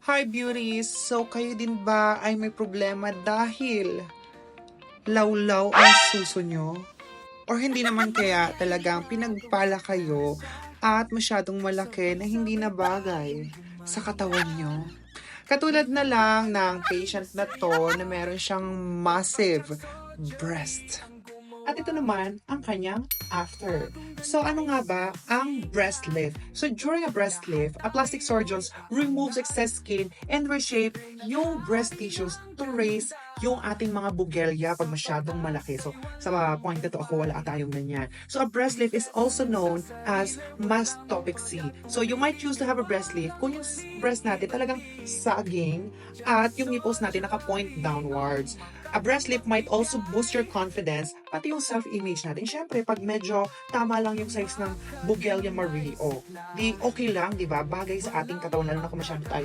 Hi beauties! So kayo din ba ay may problema dahil lawlaw ang suso nyo? Or hindi naman kaya talagang pinagpala kayo at masyadong malaki na hindi na bagay sa katawan nyo? Katulad na lang ng patient na to na meron siyang massive breast. At ito naman ang kanyang after. So ano nga ba ang breast lift? So during a breast lift, a plastic surgeons removes excess skin and reshape yung breast tissues to raise yung ating mga bugelya pag masyadong malaki. So sa point na to ako, wala tayong ganyan. So a breast lift is also known as mastopexy. So you might choose to have a breast lift kung yung breast natin talagang saging at yung nipples natin naka-point downwards. A breast lift might also boost your confidence, pati yung self-image natin. Siyempre, pag medyo tama lang yung size ng Bugelia Marie, di okay lang, di ba? Bagay sa ating katawan, lalo na kung masyado tayo